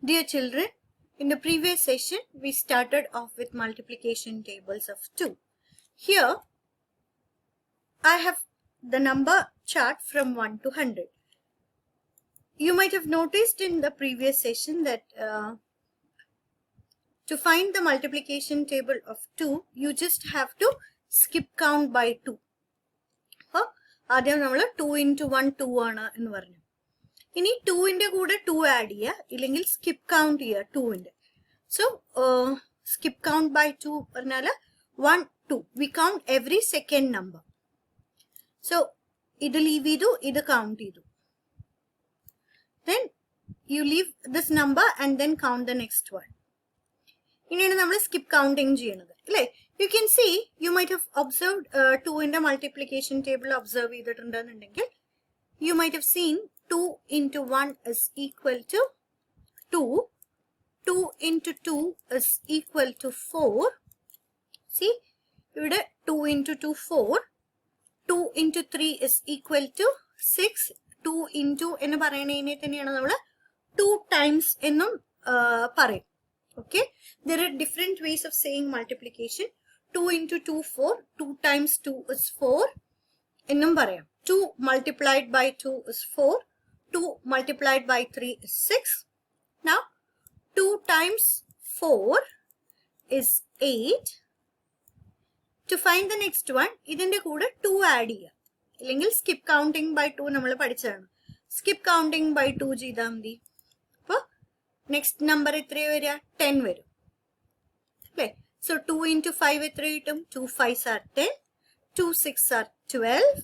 Dear children, in the previous session, we started off with multiplication tables of 2. Here, I have the number chart from 1 to 100. You might have noticed in the previous session that to find the multiplication table of 2, you just have to skip count by 2. ആദ്യം നമ്മൾ 2 into 1 2 ആണ് എന്ന് പറഞ്ഞു. ഇനി 2ന്റെ കൂടെ 2 add ചെയ്യുക, ഇല്ലെങ്കിൽ skip count ചെയ്യുക 2ന്റെ. സോ സ്കിപ്പ് കൗണ്ട് ബൈ 2 പറഞ്ഞാൽ 1 2 V count every second number. So ഇത് ലീവ് ചെയ്തു, ഇത് കൗണ്ട് ചെയ്തു. Then you leave this number and then count the next one. ഇനിയാണ് നമ്മൾ സ്കിപ്പ് കൗണ്ടിങ് ചെയ്യണത് അല്ലേ? You can see, you might have observed 2 in the multiplication table observe ചെയ്തിട്ടുണ്ടെന്നുണ്ടെങ്കിൽ you might have seen 2 into 1 is equal to 2. 2 into 2 is equal to 4. See, ഇവിടെ 2 into 2 4. 2 into 3 is equal to 6. 2 into എന്ന് പറയുന്നതിനെ തന്നെയാണ് നമ്മൾ 2 times എന്നും പറയും. Okay, there are different ways of saying multiplication. 2 into 2 4. 2 times 2 is 4 എന്നും പറയാം. 2 multiplied by 2 is 4. 2 multiplied by 3 is 6. Now 2 times 4 is 8. To find the next one, ഇതിന്റെ കൂടെ 2 add ചെയ്യുക, അല്ലെങ്കിൽ skip counting by 2 നമ്മൾ പഠിച്ചതാണ്. skip counting by 2 ചെയ്താൽ മതി. അപ്പോൾ നെക്സ്റ്റ് നമ്പർ എത്രയോ വരിക? 10 വരും അല്ലേ? സോ 2 into 5 എത്ര കിട്ടും? 2 5s are 10. 2 6s are 12.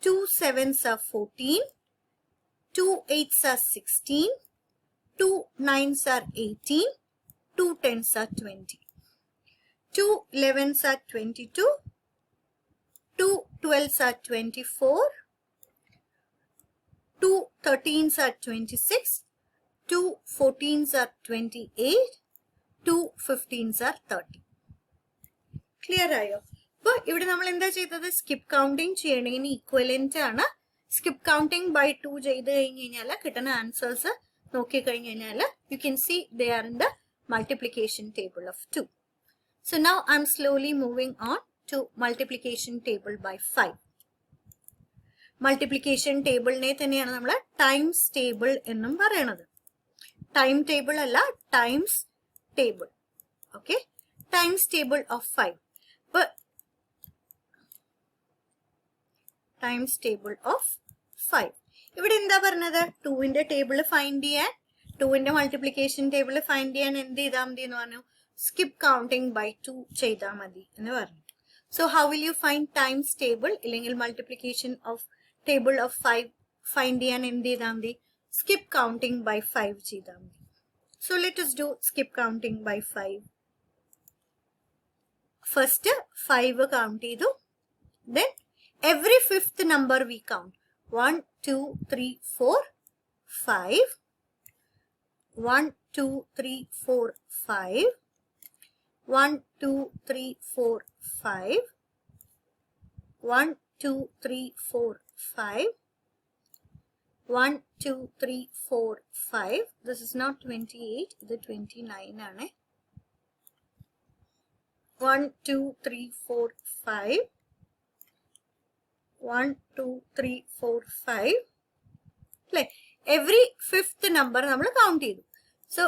2 7s are 14. 2 8s are 16. 2 9s are 18. 2 10s are 20. 2 11s are 22. 2 12s are 24. 2 13s are 26. 2 14s are 28. 2 15s are 30. Clear ആയോ? അപ്പോൾ ഇവിടെ നമ്മൾ എന്താ ചെയ്തത്? സ്കിപ്പ് കൗണ്ടിങ് ചെയ്യണതിന് ഈക്വലന്റ് ആണ്. സ്കിപ്പ് കൗണ്ടിങ് ബൈ 2 ചെയ്ത് കഴിഞ്ഞ് കഴിഞ്ഞാൽ കിട്ടുന്ന ആൻസേഴ്സ് നോക്കി കഴിഞ്ഞ് കഴിഞ്ഞാൽ you can see they are in the multiplication table of 2. So now I'm slowly moving on to multiplication table by 5. Multiplication ടേബിളിനെ തന്നെയാണ് നമ്മൾ ടൈംസ് ടേബിൾ എന്നും പറയണത്. ടൈം ടേബിൾ അല്ല, times table. Okay, times table of 5. Times table of 5. ഇവിടെ എന്താ പറഞ്ഞത്? 2ന്റെ table find ചെയ്യാൻ, 2ന്റെ മൾട്ടിപ്ലിക്കേഷൻ ടേബിൾ ഫൈൻഡ് ചെയ്യാൻ എന്ത് ചെയ്താൽ മതി എന്ന് പറഞ്ഞു? സ്കിപ്പ് കൗണ്ടിങ് ബൈ 2 ചെയ്താൽ മതി എന്ന് പറഞ്ഞു. So how will you find times table അല്ലെങ്കിൽ multiplication of table of 5 find ചെയ്യാൻ എന്ത് ചെയ്താൽ മതി? സ്കിപ്പ് കൗണ്ടിങ് ബൈ 5 ചെയ്താൽ മതി. So let us do skip counting by 5. First 5 count ചെയ്തു. Then every fifth number we count. 1 2 3 4 5. 1 2 3 4 5. 1 2 3 4 5. 1 2 3 4 5. 1 2 3 4 5. This is not 28, ഇത് 29 ആണ്. 1 2 3 4 5. 1 2 3 4 5 അല്ലേ? എവറി ഫിഫ്ത്ത് നമ്പർ നമ്മൾ കൗണ്ട് ചെയ്തു. സോ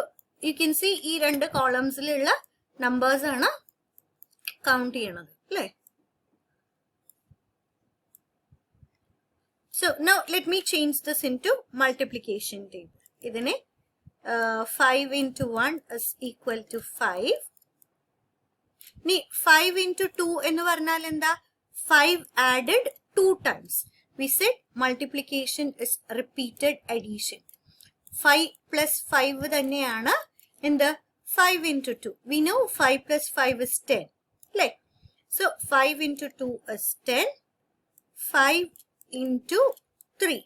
യു ക്യാൻ സി ഈ രണ്ട് കോളംസിലുള്ള നമ്പേഴ്സ് ആണ് കൗണ്ട് ചെയ്യണത് അല്ലേ? So now let me change this into multiplication table. ഇതിനെ 5 into 1 is equal to 5. ഇനി 5 into 2 എന്ന് പറഞ്ഞാൽ എന്താ? 5 added 2 times. We said multiplication is repeated addition. 5 plus 5 തന്നെയാണ് എന്ത്? 5 into 2. We know 5 plus 5 is 10. അല്ലേ? So 5 into 2 is 10. 5 into 3.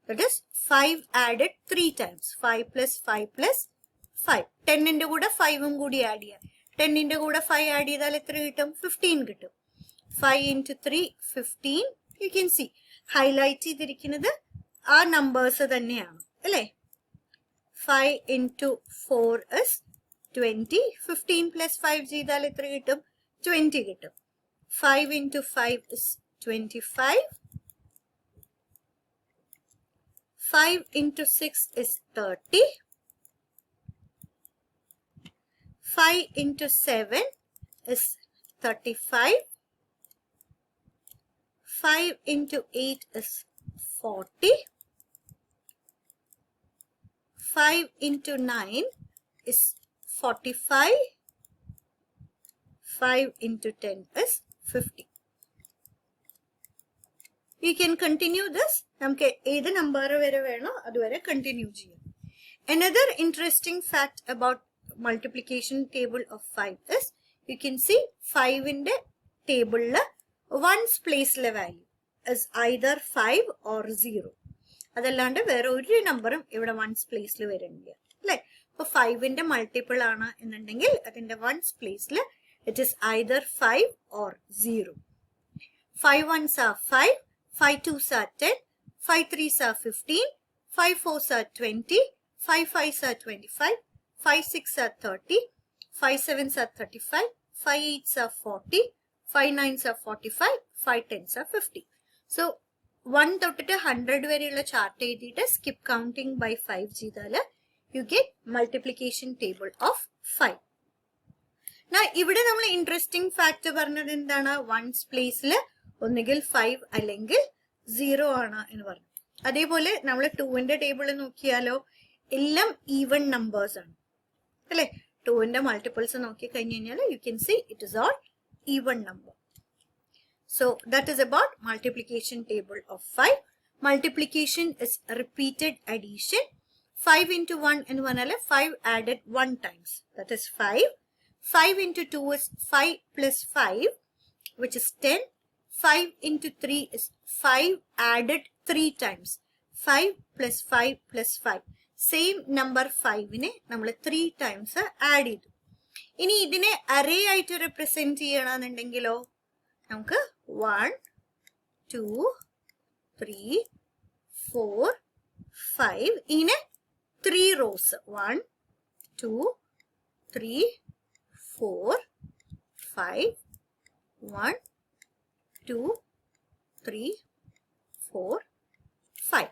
That is 5 added 3 times. 5 plus 5 plus 5. 10ന്റെ കൂടെ 5ഉം കൂടി ആഡ് ചെയ്യാം. 10ന്റെ കൂടെ 5 ആഡ് ചെയ്താൽ എത്ര കിട്ടും? 15 കിട്ടും. 5 into 3 15. You can see highlight ചെയ്തിരിക്കുന്നത് ആ നമ്പേഴ്സ് തന്നെയാണ് അല്ലേ? 5 into 4 is 20. 15 plus 5 ചെയ്താൽ എത്ര കിട്ടും? 20 കിട്ടും. 5 into 5 is 25. 5 into 6 is 30. 5 into 7 is 35. 5 into 8 is 40. 5 into 9 is 45. 5 into 10 is 50. You can continue this. നമുക്ക് ഏത് നമ്പർ വരെ വേണോ അതുവരെ കണ്ടിന്യൂ ചെയ്യാം. Another interesting fact about multiplication table of 5 is you can see 5ന്റെ ടേബിളില് ones പ്ലേസിലെ വാല്യൂ is either 5 or 0. അതല്ലാണ്ട് വേറെ ഒരു നമ്പറും ഇവിടെ വൺസ് പ്ലേസിൽ വരുന്നില്ല അല്ലെ. ഇപ്പൊ 5ന്റെ മൾട്ടിപ്പിൾ ആണ് എന്നുണ്ടെങ്കിൽ അതിന്റെ വൺസ് പ്ലേസിൽ it is either 5 or 0. 5 ones are 5, 5 twos are 10, 5 threes are 15, 5 fours are 20, 5 fives are 25, 5 6 are 30, 5 sevens are 35, 5 eights are 40, 5 nines are 45, 5 tens are 50. So 1 തൊട്ടിട്ട് 100 വരെയുള്ള ചാർട്ട് എഴുതിയിട്ട് സ്കിപ്പ് കൗണ്ടിങ് ബൈ 5 ചെയ്താല് you get multiplication table of 5. ഇവിടെ നമ്മൾ interesting fact പറഞ്ഞത് എന്താണ്? Once പ്ലേസിൽ ഒന്നുകിൽ 5 അല്ലെങ്കിൽ 0 ആണ് എന്ന് പറഞ്ഞു. അതേപോലെ നമ്മൾ 2ന്റെ ടേബിൾ നോക്കിയാലോ എല്ലാം ഈവൺ നമ്പേഴ്സ് ആണ് അല്ലെ. 2ന്റെ മൾട്ടിപ്പിൾസ് നോക്കി കഴിഞ്ഞു കഴിഞ്ഞാൽ you can see it is all even number. So that is about multiplication table of 5. Multiplication is repeated addition. 5 into 1 എന്ന് പറഞ്ഞാൽ 5 added 1 times. That is 5. 5 into 2 is 5 plus 5, which is 10. 5 into 3 is 5 added 3 times. 5 plus 5 plus 5. Same number 5നെ നമ്മൾ 3 times add ചെയ്തു. ഇനി ഇതിനെ array ആയിട്ട് represent ചെയ്യണമെന്നുണ്ടെങ്കിലോ നമുക്ക് 1 2 3 4 5 ഇങ്ങനെ 3 rose 1 2 3 4 5 1 2 3 4 5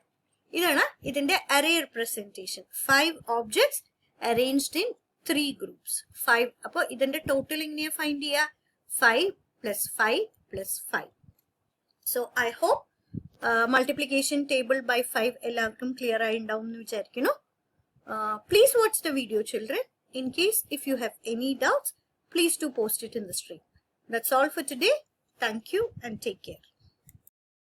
ഇതാണ് ഇതിന്റെ array representation. 5 objects arranged in 3 groups. 5 അപ്പോൾ ഇതിന്റെ ടോട്ടൽ എങ്ങനെയാ ഫൈൻഡ് ചെയ്യുക? 5 plus 5 plus 5. So I hope multiplication table by 5 എല്ലാവർക്കും ക്ലിയർ ആയി ഉണ്ടാവും എന്ന് വിചാരിക്കുന്നു. Please watch the video, children. In case if you have any doubts, please do post it in the stream. That's all for today. Thank you and take care.